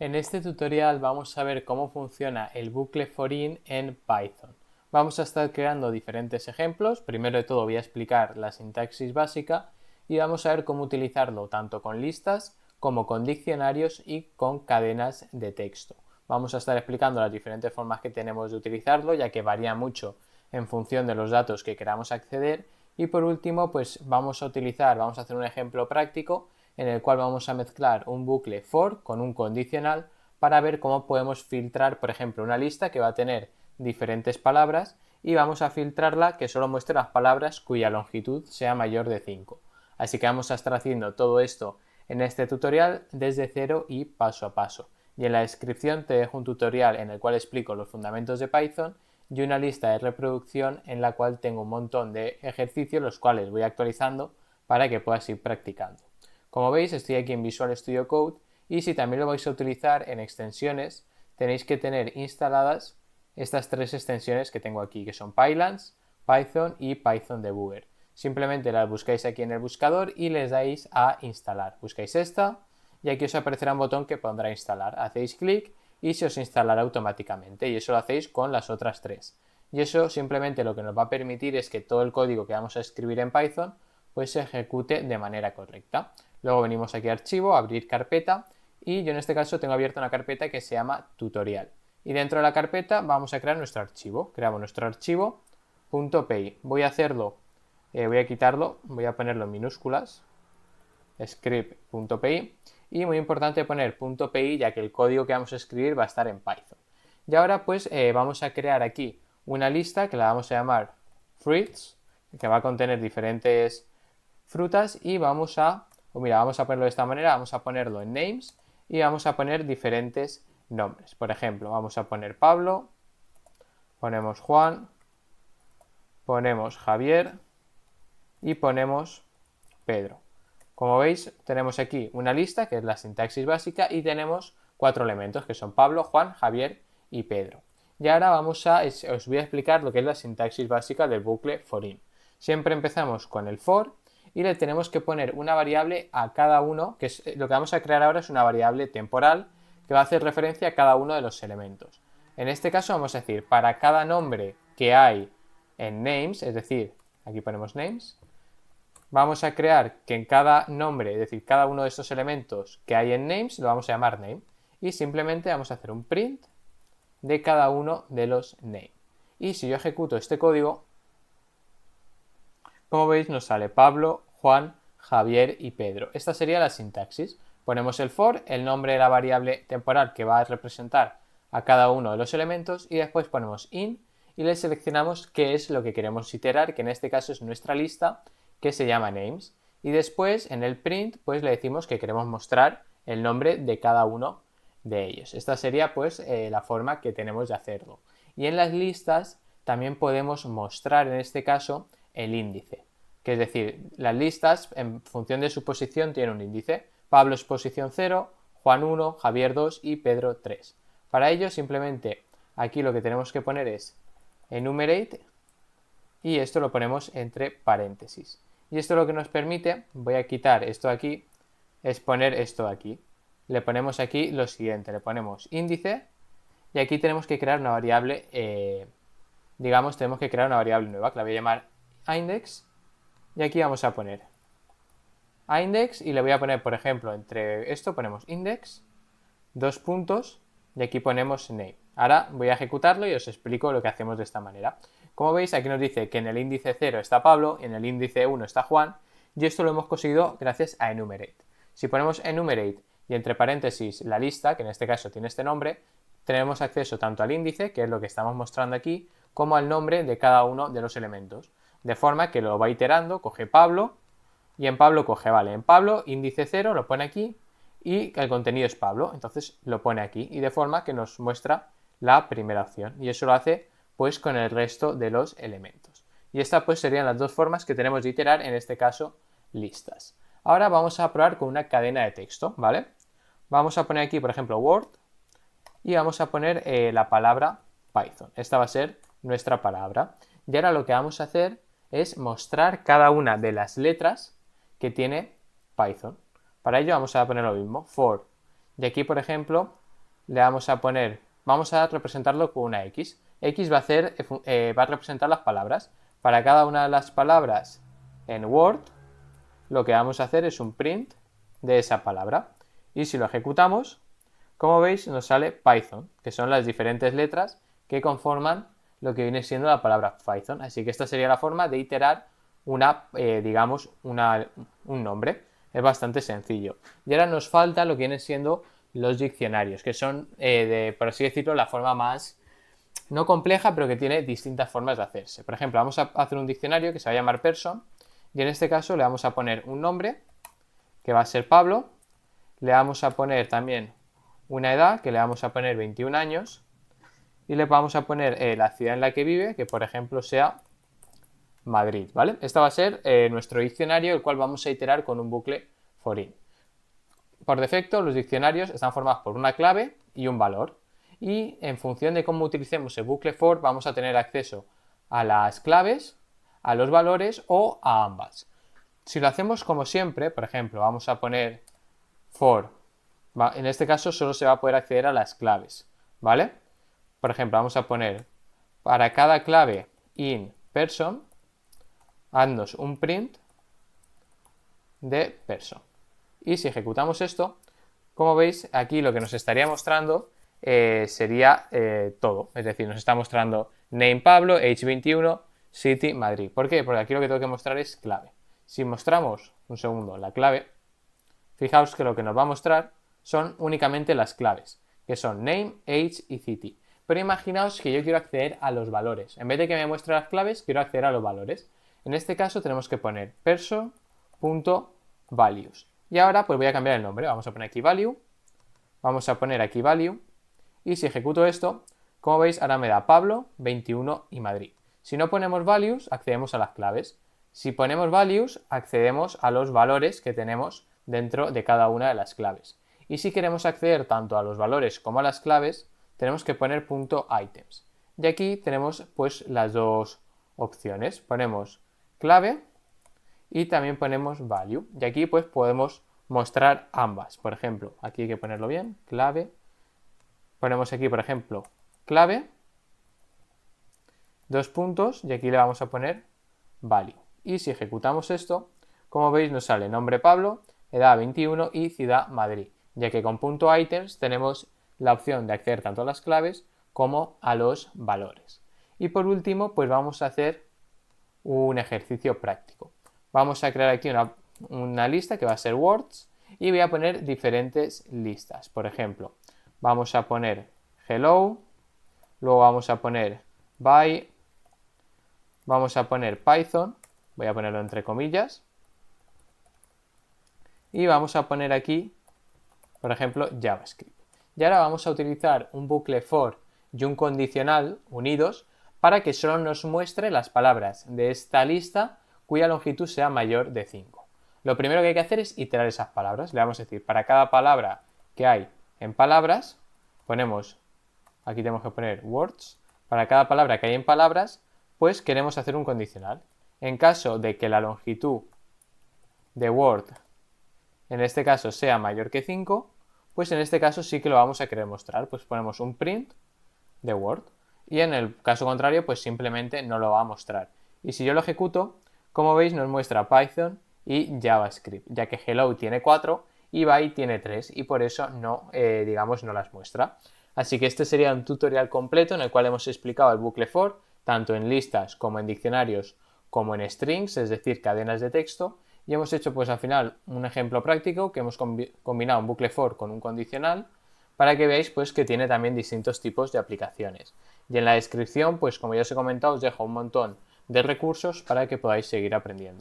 En este tutorial vamos a ver cómo funciona el bucle for in en Python. Vamos a estar creando diferentes ejemplos. Primero de todo voy a explicar la sintaxis básica y vamos a ver cómo utilizarlo tanto con listas como con diccionarios y con cadenas de texto. Vamos a estar explicando las diferentes formas que tenemos de utilizarlo, ya que varía mucho en función de los datos que queramos acceder. Y por último, pues vamos a hacer un ejemplo práctico en el cual vamos a mezclar un bucle for con un condicional para ver cómo podemos filtrar, por ejemplo, una lista que va a tener diferentes palabras y vamos a filtrarla que solo muestre las palabras cuya longitud sea mayor de 5. Así que vamos a estar haciendo todo esto en este tutorial desde cero y paso a paso. Y en la descripción te dejo un tutorial en el cual explico los fundamentos de Python y una lista de reproducción en la cual tengo un montón de ejercicios los cuales voy actualizando para que puedas ir practicando. Como veis, estoy aquí en Visual Studio Code y si también lo vais a utilizar en extensiones, tenéis que tener instaladas estas tres extensiones que tengo aquí, que son Pylance, Python y Python Debugger. Simplemente las buscáis aquí en el buscador y les dais a instalar. Buscáis esta y aquí os aparecerá un botón que pondrá instalar. Hacéis clic y se os instalará automáticamente y eso lo hacéis con las otras tres. Y eso simplemente lo que nos va a permitir es que todo el código que vamos a escribir en Python pues se ejecute de manera correcta. Luego venimos aquí a archivo, abrir carpeta y yo en este caso tengo abierta una carpeta que se llama tutorial. Y dentro de la carpeta vamos a crear nuestro archivo. Creamos nuestro archivo .py. Voy a hacerlo, voy a quitarlo, voy a ponerlo en minúsculas, script.py y muy importante poner .py ya que el código que vamos a escribir va a estar en Python. Y ahora pues vamos a crear aquí una lista que la vamos a llamar fruits, que va a contener diferentes frutas y vamos a ponerlo de esta manera, vamos a ponerlo en names y vamos a poner diferentes nombres. Por ejemplo, vamos a poner Pablo, ponemos Juan, ponemos Javier y ponemos Pedro. Como veis, tenemos aquí una lista que es la sintaxis básica y tenemos 4 elementos que son Pablo, Juan, Javier y Pedro. Y ahora os voy a explicar lo que es la sintaxis básica del bucle for in. Siempre empezamos con el for y le tenemos que poner una variable a cada uno, que es lo que vamos a crear ahora es una variable temporal que va a hacer referencia a cada uno de los elementos. En este caso vamos a decir, para cada nombre que hay en names, es decir, aquí ponemos names, vamos a crear que en cada nombre, es decir, cada uno de estos elementos que hay en names, lo vamos a llamar name. Y simplemente vamos a hacer un print de cada uno de los name. Y si yo ejecuto este código, como veis nos sale Pablo, Juan, Javier y Pedro. Esta sería la sintaxis. Ponemos el for, el nombre de la variable temporal que va a representar a cada uno de los elementos y después ponemos in y le seleccionamos qué es lo que queremos iterar, que en este caso es nuestra lista que se llama names. Y después en el print pues le decimos que queremos mostrar el nombre de cada uno de ellos. Esta sería pues la forma que tenemos de hacerlo. Y en las listas también podemos mostrar en este caso el índice, que es decir, las listas en función de su posición tienen un índice. Pablo es posición 0, Juan 1, Javier 2 y Pedro 3. Para ello simplemente aquí lo que tenemos que poner es enumerate y esto lo ponemos entre paréntesis. Y esto lo que nos permite, voy a quitar esto de aquí, es poner esto de aquí. Le ponemos aquí lo siguiente, le ponemos índice y aquí tenemos que crear una variable, tenemos que crear una variable nueva que la voy a llamar index y aquí vamos a poner index y le voy a poner, por ejemplo, entre esto ponemos index, dos puntos y aquí ponemos name. Ahora voy a ejecutarlo y os explico lo que hacemos de esta manera. Como veis, aquí nos dice que en el índice 0 está Pablo, en el índice 1 está Juan y esto lo hemos conseguido gracias a enumerate. Si ponemos enumerate y entre paréntesis la lista, que en este caso tiene este nombre, tenemos acceso tanto al índice, que es lo que estamos mostrando aquí, como al nombre de cada uno de los elementos. De forma que lo va iterando, coge Pablo y en Pablo coge, en Pablo índice 0 lo pone aquí y el contenido es Pablo, entonces lo pone aquí y de forma que nos muestra la primera opción y eso lo hace pues con el resto de los elementos. Y estas pues serían las dos formas que tenemos de iterar, en este caso listas. Ahora vamos a probar con una cadena de texto, ¿vale? Vamos a poner aquí por ejemplo Word y vamos a poner la palabra Python. Esta va a ser nuestra palabra. Y ahora lo que vamos a hacer es mostrar cada una de las letras que tiene Python. Para ello vamos a poner lo mismo, for. Y aquí, por ejemplo, le vamos a poner, vamos a representarlo con una X. X va a representar las palabras. Para cada una de las palabras en Word, lo que vamos a hacer es un print de esa palabra. Y si lo ejecutamos, como veis, nos sale Python, que son las diferentes letras que conforman lo que viene siendo la palabra Python. Así que esta sería la forma de iterar un nombre. Es bastante sencillo. Y ahora nos falta lo que vienen siendo los diccionarios, que son, por así decirlo, la forma más, no compleja, pero que tiene distintas formas de hacerse. Por ejemplo, vamos a hacer un diccionario que se va a llamar Person, y en este caso le vamos a poner un nombre, que va a ser Pablo. Le vamos a poner también una edad, que le vamos a poner 21 años, y le vamos a poner la ciudad en la que vive, que por ejemplo sea Madrid, ¿vale? Este va a ser nuestro diccionario, el cual vamos a iterar con un bucle for in. Por defecto, los diccionarios están formados por una clave y un valor. Y en función de cómo utilicemos el bucle for, vamos a tener acceso a las claves, a los valores o a ambas. Si lo hacemos como siempre, por ejemplo, vamos a poner for, en este caso solo se va a poder acceder a las claves, ¿vale? Por ejemplo, vamos a poner para cada clave in person, haznos un print de person. Y si ejecutamos esto, como veis, aquí lo que nos estaría mostrando sería todo. Es decir, nos está mostrando name Pablo, age 21, city Madrid. ¿Por qué? Porque aquí lo que tengo que mostrar es clave. Si mostramos, un segundo, la clave, fijaos que lo que nos va a mostrar son únicamente las claves, que son name, age y city. Pero imaginaos que yo quiero acceder a los valores. En vez de que me muestre las claves, quiero acceder a los valores. En este caso tenemos que poner person.values. Y ahora pues voy a cambiar el nombre. Vamos a poner aquí value. Vamos a poner aquí value. Y si ejecuto esto, como veis, ahora me da Pablo, 21 y Madrid. Si no ponemos values, accedemos a las claves. Si ponemos values, accedemos a los valores que tenemos dentro de cada una de las claves. Y si queremos acceder tanto a los valores como a las claves, tenemos que poner .items. Y aquí tenemos pues las dos opciones. Ponemos clave y también ponemos value. Y aquí pues podemos mostrar ambas. Por ejemplo, aquí hay que ponerlo bien, clave. Ponemos aquí, por ejemplo, clave, dos puntos, y aquí le vamos a poner value. Y si ejecutamos esto, como veis nos sale nombre Pablo, edad 21 y ciudad Madrid, ya que con .items tenemos la opción de acceder tanto a las claves como a los valores. Y por último, pues vamos a hacer un ejercicio práctico. Vamos a crear aquí una lista que va a ser words y voy a poner diferentes listas. Por ejemplo, vamos a poner hello, luego vamos a poner bye, vamos a poner Python, voy a ponerlo entre comillas, y vamos a poner aquí, por ejemplo, JavaScript. Y ahora vamos a utilizar un bucle for y un condicional unidos para que solo nos muestre las palabras de esta lista cuya longitud sea mayor de 5. Lo primero que hay que hacer es iterar esas palabras. Le vamos a decir, para cada palabra que hay en palabras, ponemos, aquí tenemos que poner words, para cada palabra que hay en palabras, pues queremos hacer un condicional. En caso de que la longitud de word, en este caso, sea mayor que 5, pues en este caso sí que lo vamos a querer mostrar. Pues ponemos un print de word. Y en el caso contrario, pues simplemente no lo va a mostrar. Y si yo lo ejecuto, como veis, nos muestra Python y JavaScript, ya que hello tiene 4 y bye tiene 3 y por eso no las muestra. Así que este sería un tutorial completo en el cual hemos explicado el bucle for, tanto en listas como en diccionarios como en strings, es decir, cadenas de texto, y hemos hecho pues al final un ejemplo práctico que hemos combinado un bucle for con un condicional para que veáis pues que tiene también distintos tipos de aplicaciones. Y en la descripción, pues como ya os he comentado, os dejo un montón de recursos para que podáis seguir aprendiendo.